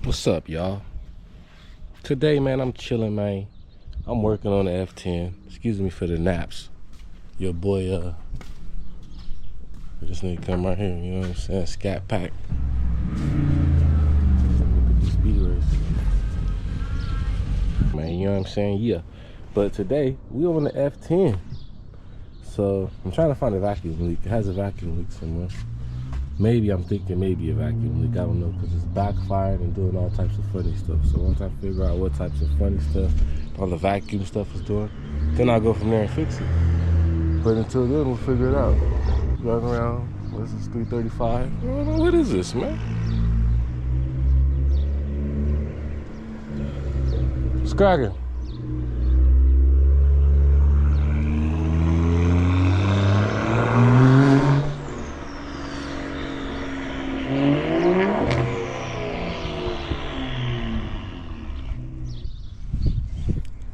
What's up, y'all? Today, man, I'm chilling, man. I'm working on the f10. Excuse me for the naps. Your boy, I just need to come right here, you know what I'm saying? Scat pack. Look at this speed race. Man, you know what I'm saying? Yeah. But today, we on the f10. So, I'm trying to find a vacuum leak. It has a vacuum leak somewhere. Maybe I'm thinking maybe a vacuum leak. I don't know, because it's backfired and doing all types of funny stuff. So once I figure out what types of funny stuff all the vacuum stuff is doing, then I'll go from there and fix it. But until then, we'll figure it out. Driving around, what is this, 335? I don't know, what is this, man? What's cracking?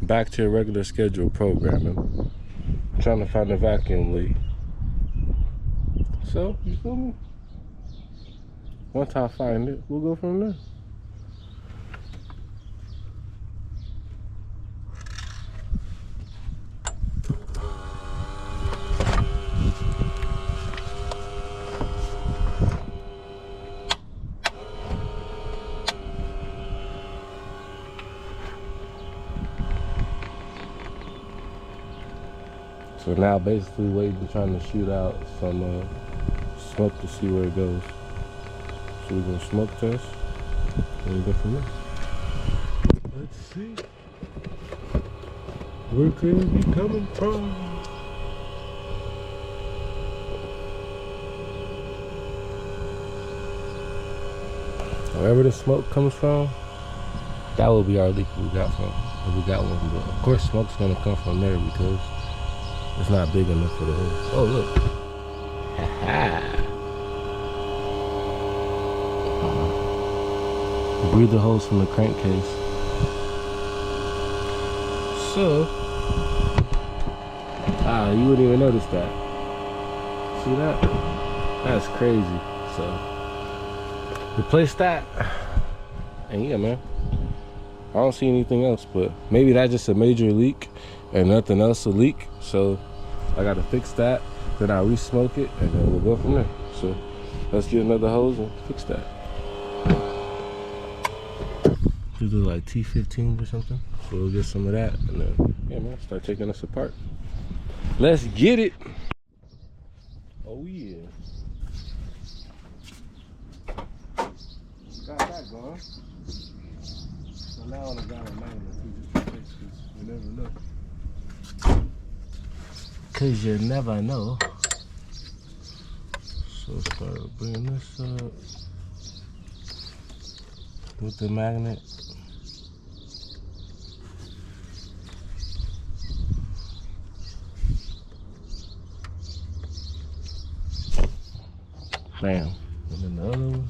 Back to your regular scheduled programming. I'm trying to find a vacuum leak. So, you feel me? Once I find it, we'll go from there. So now basically waiting, trying to shoot out some smoke to see where it goes. So we're gonna smoke test and we go from there. Let's see. Where could it be coming from? Wherever the smoke comes from, that will be our leak we got from. If we got one. But of course smoke's gonna come from there because it's not big enough for the hose. Oh, look. Breather hose from the crankcase. So, you wouldn't even notice that. See that? That's crazy. So, replace that. And yeah, man. I don't see anything else, but maybe that's just a major leak and nothing else will leak. So I gotta fix that, then I'll re-smoke it, and then we'll go from there. So let's get another hose and fix that. These are like T15s or something. So we'll get some of that, and then, yeah, man, start taking this apart. Let's get it. Oh yeah. Got that going. So now on the guy maintenance, we just replace this. You never know. Cause you never know. So start bringing this up with the magnet. Bam. And then the other one.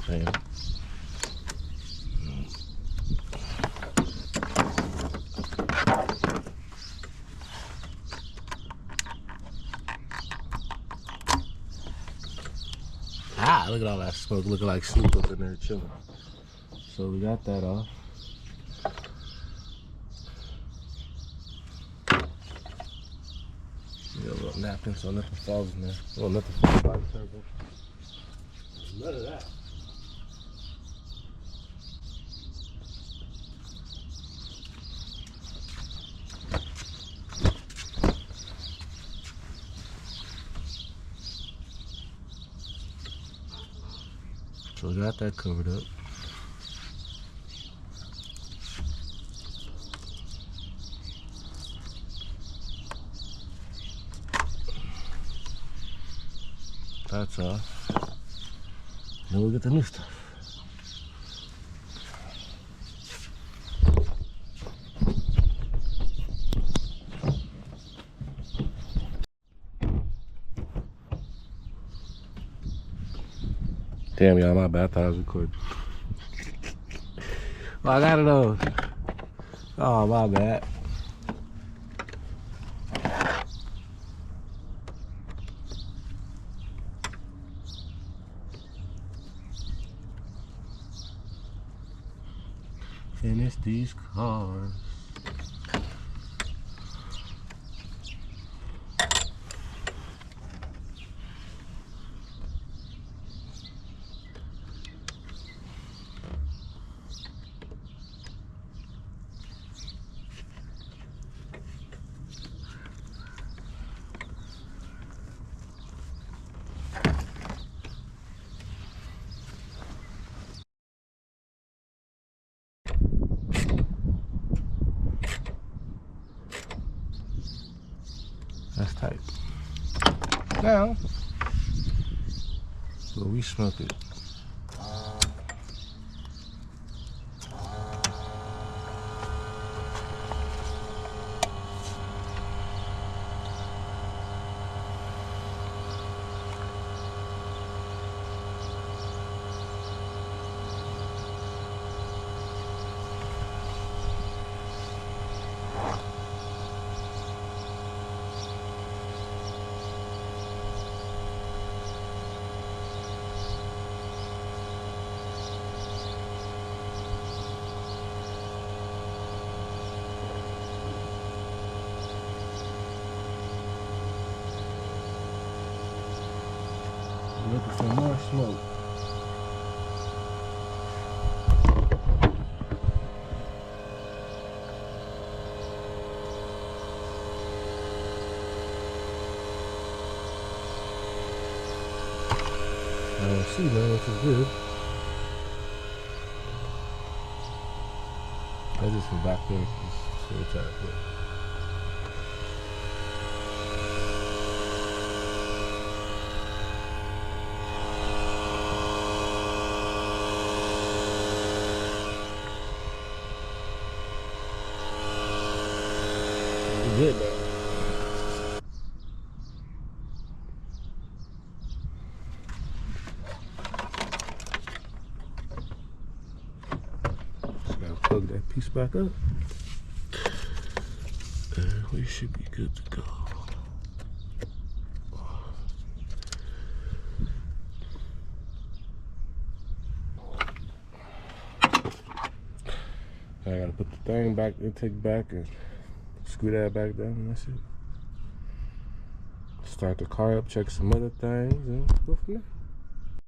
Bam. Look at all that smoke looking like Snoop up in there chilling. So we got that off. Got a little napkin so nothing falls in there. Well, nothing falls by the turbo. None of that. So we got that covered up. That's off. Then we'll get the new stuff. Damn, y'all, my bad. I thought I was recording. Well, I got it on. Oh, my bad. Finish these cars. That's tight. Now, well, we smoke it. Looking for more smoke. I don't see none, which is good. That's just from back there. Just so tight there. Good though. Just gotta plug that piece back up, and we should be good to go. I gotta put the thing back, intake back, and screw that back down, and that's it. Start the car up, check some other things, and go from there.